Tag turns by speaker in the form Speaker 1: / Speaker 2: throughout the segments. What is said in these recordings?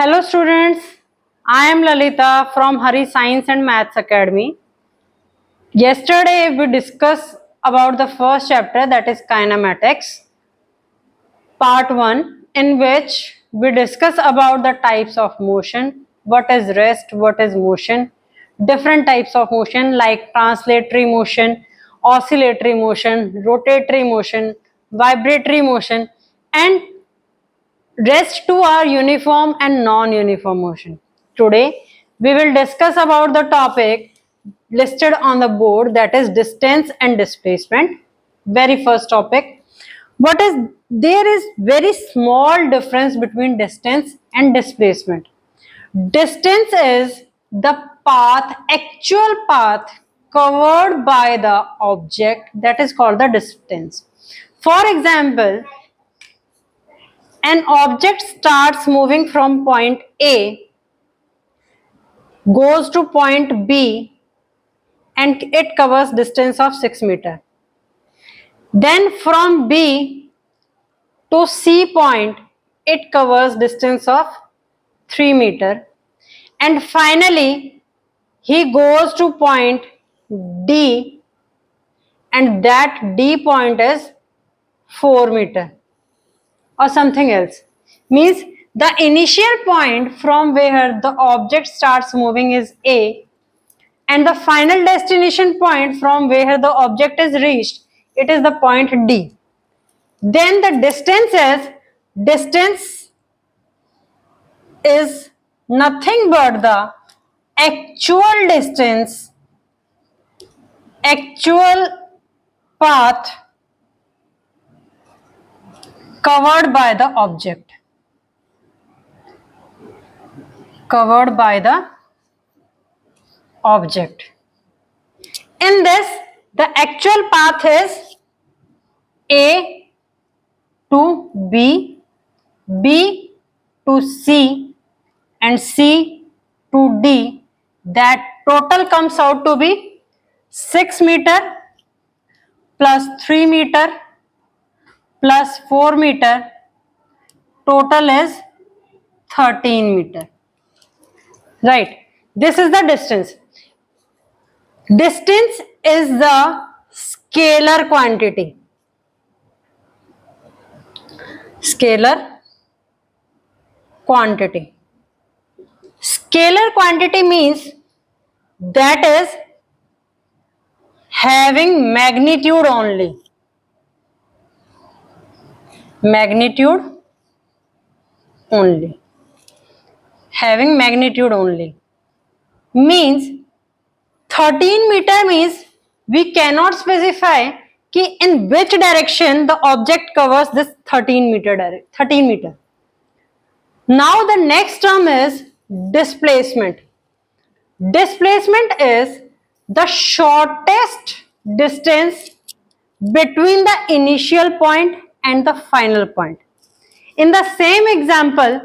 Speaker 1: Hello students, I am Lalita from Hari Science and Maths Academy. Yesterday we discussed about the first chapter, that is kinematics, part 1, in which we discuss about the types of motion, what is rest, what is motion, different types of motion like translatory motion, oscillatory motion, rotatory motion, vibratory motion, and rest two are uniform and non-uniform motion. Today we will discuss about the topic listed on the board, that is distance and displacement. Very first topic. There is very small difference between distance and displacement. Distance is the actual path covered by the object, that is called the distance. For example, an object starts moving from point A, goes to point B, and it covers distance of 6 meter. Then from B to C point, it covers distance of 3 meter. And finally, he goes to point D, and that D point is 4 meter or something else. Means the initial point from where the object starts moving is A, and the final destination point from where the object is reached, it is the point D. Then the distance is nothing but the actual distance, actual path covered by the object. Covered by the object. In this, the actual path is A to B, B to C, and C to D. That total comes out to be 6 meter plus 3 meter plus 4 meter. Total is 13 meter. Right. This is the distance. Distance is the scalar quantity. Scalar quantity. Scalar quantity means that is having magnitude only. Magnitude only. Having magnitude only. Means 13 meter means we cannot specify कि in which direction the object covers this 13 meter. Now the next term is displacement. Displacement is the shortest distance between the initial point and the final point. In the same example,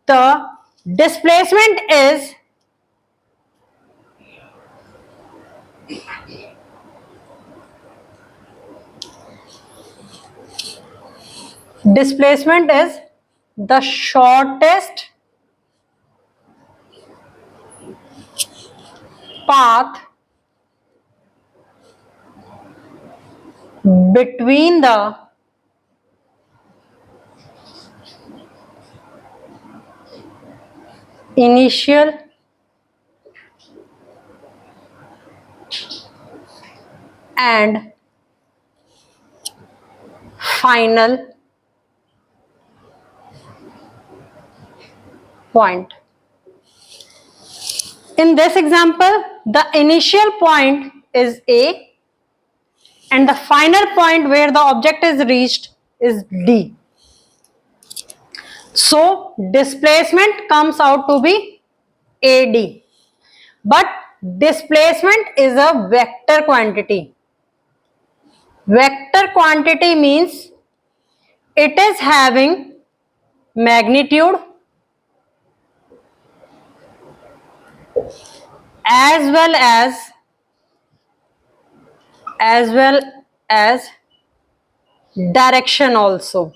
Speaker 1: the displacement is the shortest path between the initial and final point. In this example, the initial point is A and the final point where the object is reached is D. So displacement comes out to be AD. But displacement is a vector quantity. Vector quantity means it is having magnitude as well as direction also.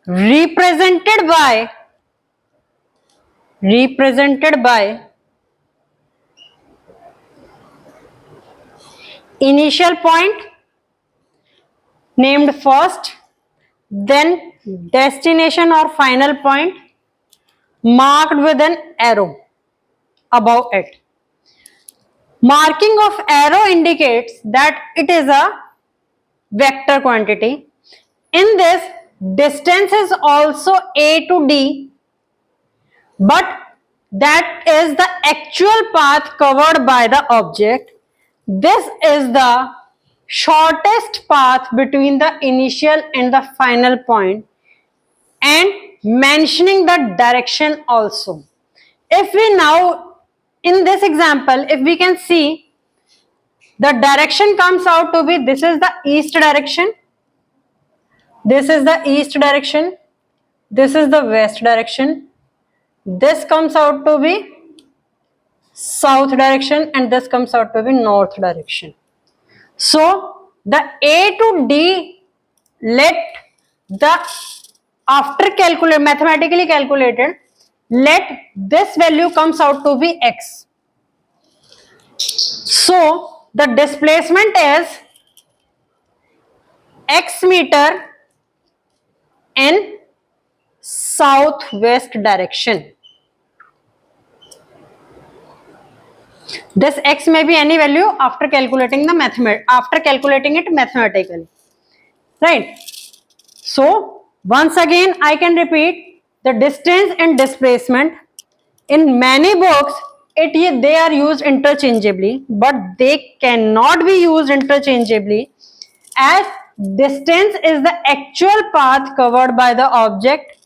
Speaker 1: represented by initial point named first, then destination or final point marked with an arrow above it. Marking of arrow indicates that it is a vector quantity. In this, distance is also A to D, but that is the actual path covered by the object. This is the shortest path between the initial and the final point, and mentioning the direction also. If we now, in this example, if we can see, the direction comes out to be, this is the east direction, this is the east direction, this is the west direction, this comes out to be south direction, and this comes out to be north direction. So the A to D, let the, after mathematically calculated, let this value comes out to be x. So the displacement is x meter in southwest direction. This x may be any value after calculating it mathematically, right? So once again I can repeat, the distance and displacement in many books they are used interchangeably, but they cannot be used interchangeably, as distance is the actual path covered by the object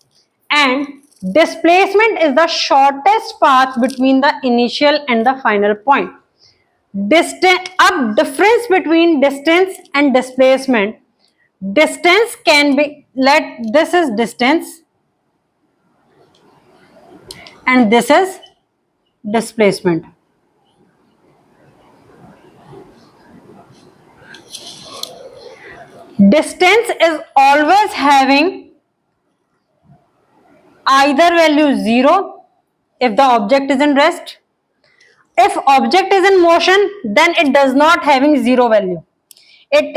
Speaker 1: and displacement is the shortest path between the initial and the final point. Difference between distance and displacement. Distance can be, this is distance and this is displacement. Distance is always having either value 0 if the object is in rest. If object is in motion, then it does not having 0 value. It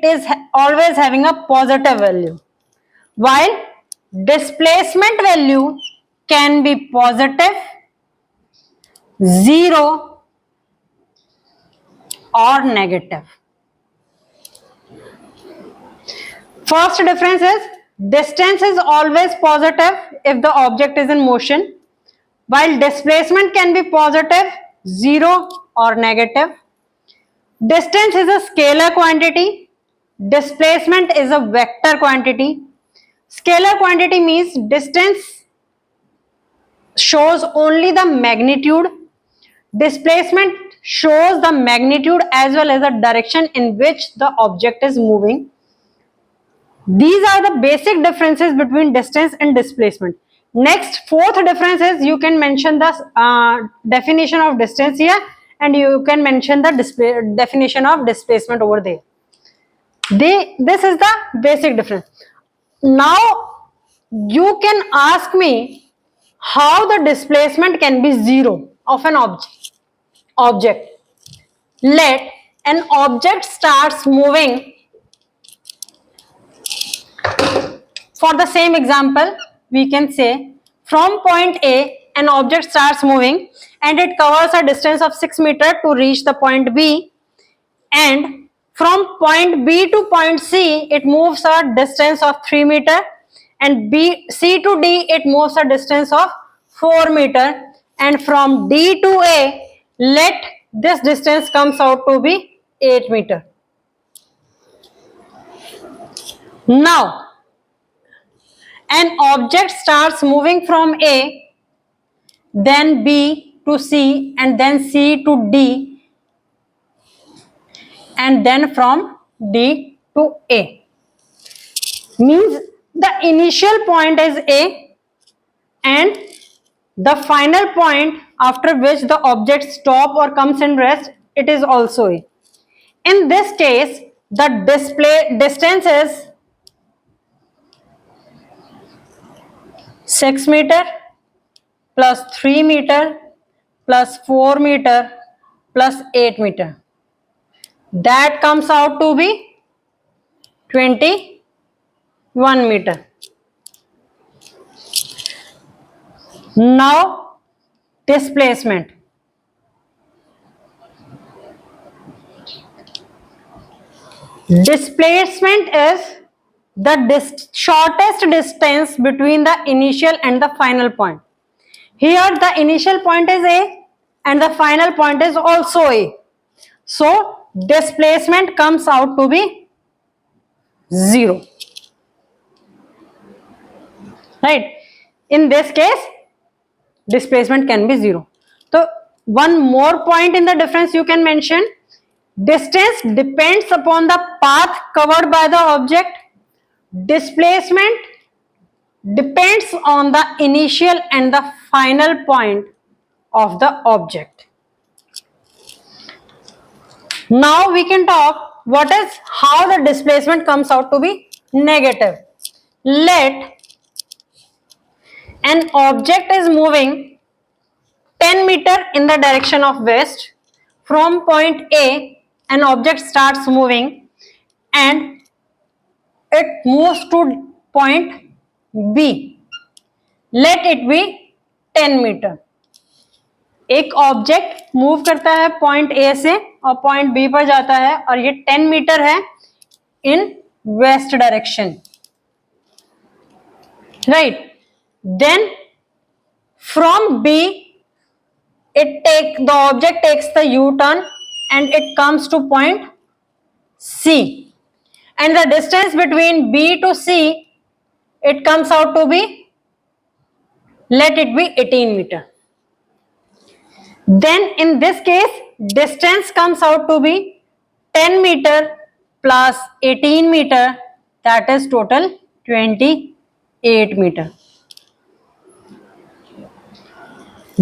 Speaker 1: is always having a positive value. While displacement value can be positive, 0 or negative. First difference is distance is always positive if the object is in motion, while displacement can be positive, 0 or negative. Distance is a scalar quantity, displacement is a vector quantity. Scalar quantity means distance shows only the magnitude, displacement shows the magnitude as well as the direction in which the object is moving. These are the basic differences between distance and displacement. Next, fourth difference is, you can mention the definition of distance here and you can mention the definition of displacement over there. This is the basic difference. Now you can ask me how the displacement can be 0 of an object. Let an object starts moving. For the same example, we can say from point A, an object starts moving and it covers a distance of 6 meters to reach the point B, and from point B to point C, it moves a distance of 3 meters, and C to D, it moves a distance of 4 meters, and from D to A, let this distance comes out to be 8 meters. Now, an object starts moving from A, then B to C, and then C to D, and then from D to A. Means the initial point is A and the final point after which the object stop or comes in rest, it is also A. In this case, the distance is 6 meter plus 3 meter plus 4 meter plus 8 meter. That comes out to be 21 meter. Now displacement. Displacement is the shortest distance between the initial and the final point. Here the initial point is A and the final point is also A. So displacement comes out to be 0. Right? In this case, displacement can be 0. So one more point in the difference you can mention. Distance depends upon the path covered by the object. Displacement depends on the initial and the final point of the object. Now we can talk how the displacement comes out to be negative. Let an object is moving 10 meter in the direction of west. From point A, an object starts moving and it moves to point B. Let it be 10 meter. एक object move करता है point A से और point B पर जाता है और ये 10 मीटर है in west direction. Right. Then from B the object takes the U-turn and it comes to point C, and the distance between B to C, it comes out to be, let it be 18 meter. Then in this case, distance comes out to be 10 meter plus 18 meter, that is total 28 meter.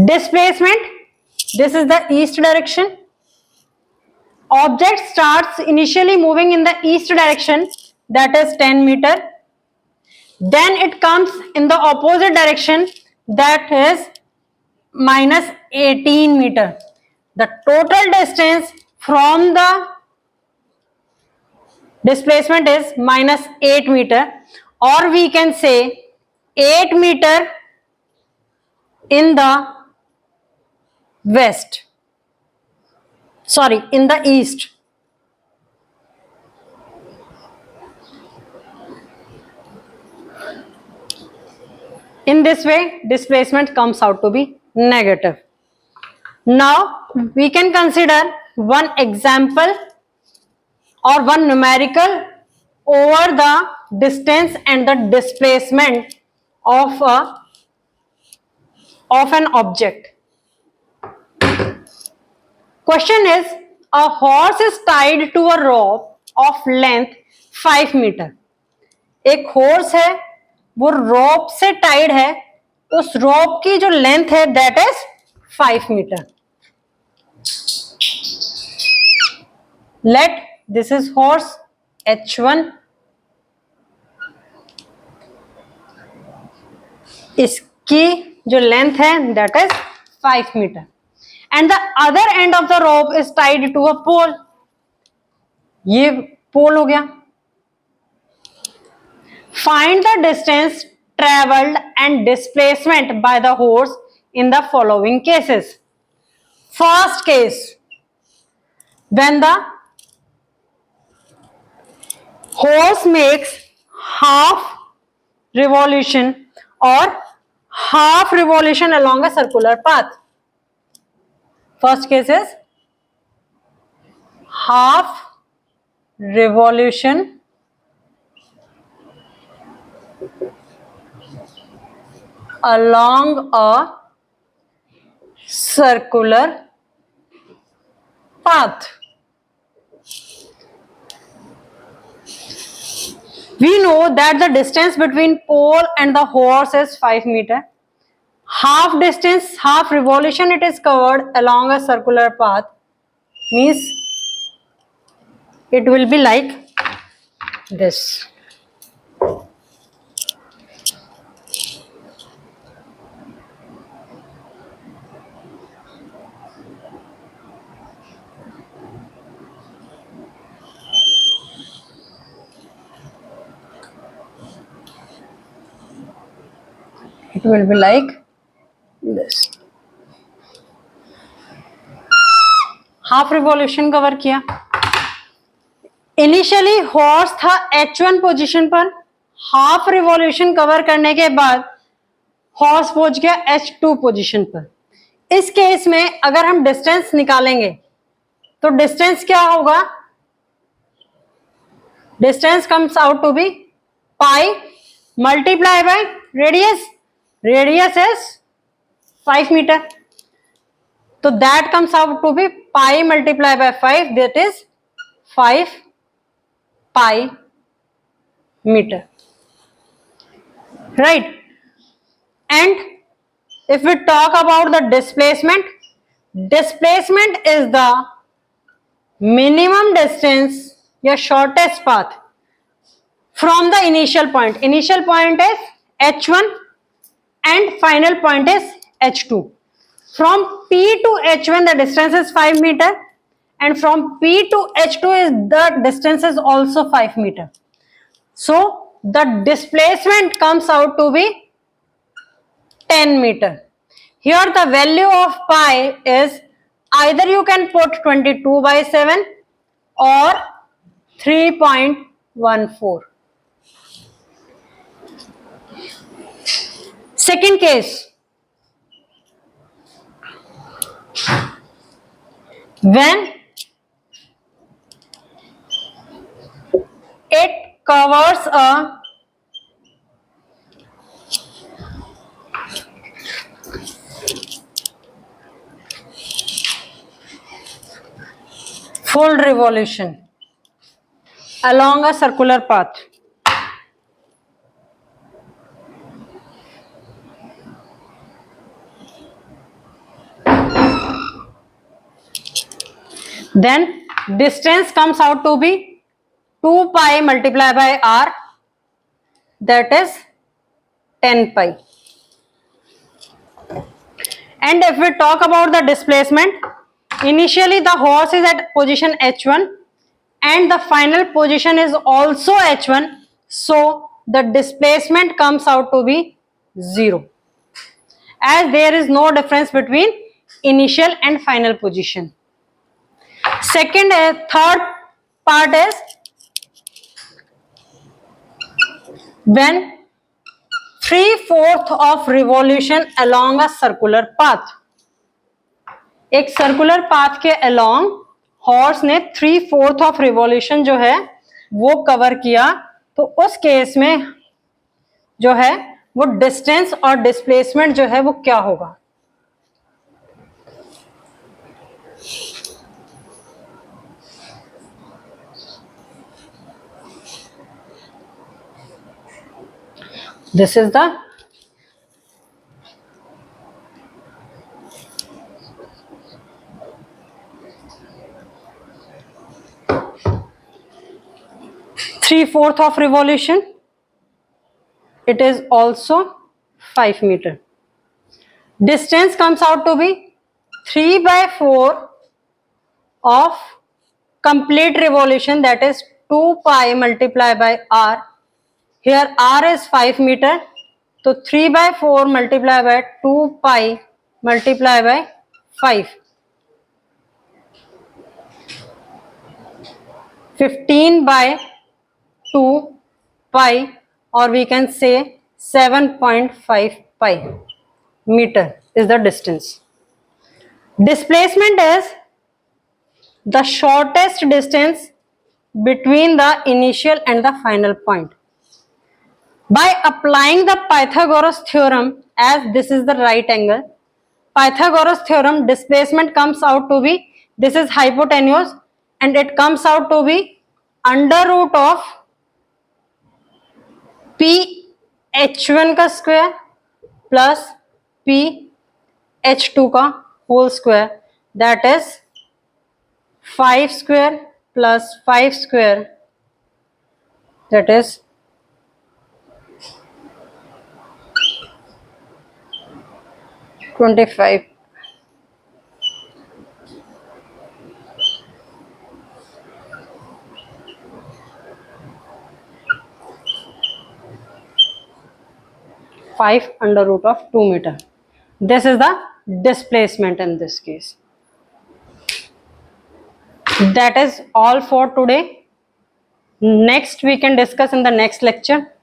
Speaker 1: Displacement, this is the east direction. Object starts initially moving in the east direction, that is 10 meter. Then it comes in the opposite direction, that is minus 18 meter. The total distance from the displacement is minus 8 meter, or we can say 8 meter in the west, sorry, in the east. In this way, displacement comes out to be negative. Now we can consider one example or one numerical over the distance and the displacement of an object. Question is, a horse is tied to a rope of length 5 meter. एक horse है, वो rope से tied है, उस rope की जो length है that is 5 meter. Let this is horse H1, इसकी जो length है that is 5 meter, and the other end of the rope is tied to a pole. ये pole हो गया. Find the distance traveled and displacement by the horse in the following cases. First case, when the horse makes half revolution or half revolution along a circular path. First case is half revolution along a circular path. We know that the distance between pole and the horse is 5 meter. Half distance, half revolution it is covered along a circular path, means it will be like this. will be like this. Half revolution cover किया. Initially horse था H1 position पर, half revolution cover करने के बाद horse पहुंच गया H2 position पर. इस केस में अगर हम डिस्टेंस निकालेंगे तो डिस्टेंस क्या होगा? Distance comes out to be pi multiply by radius. Radius is 5 metre. तो that comes out to be pi multiply by 5, that is 5 pi metre. Right? And if we talk about the displacement, displacement is the minimum distance या shortest path from the initial point. Initial point is H1 and final point is H2. From P to H1 the distance is 5 meter and from P to H2 is the distance is also 5 meter. So the displacement comes out to be 10 meter. Here the value of pi is either you can put 22/7 or 3.14. Second case, when it covers a full revolution along a circular path. Then distance comes out to be 2 pi multiplied by r, that is 10 pi. And if we talk about the displacement, initially the horse is at position H1 and the final position is also H1, so the displacement comes out to be 0 as there is no difference between initial and final position. Third part is when 3/4 of revolution along a circular path. एक circular path के along horse ने 3/4 of revolution जो है वो cover किया, तो उस case में जो है वो डिस्टेंस और डिस्प्लेसमेंट जो है वो क्या होगा? This is the three-fourth of revolution. It is also 5 meter. Distance comes out to be 3/4 of complete revolution, that is 2 pi multiplied by r. Here r is 5 meter, so 3/4 multiplied by 2 pi multiplied by 5. 15/2 pi, or we can say 7.5 pi meter is the distance. Displacement is the shortest distance between the initial and the final point. By applying the Pythagoras theorem, as this is the right angle, Pythagoras theorem, displacement comes out to be, this is hypotenuse and it comes out to be under root of p h1 का square plus p h2 का whole square, that is 5 square plus 5 square, that is 25. 5 under root of 2 meter. This is the displacement in this case. That is all for today. Next we can discuss in the next lecture.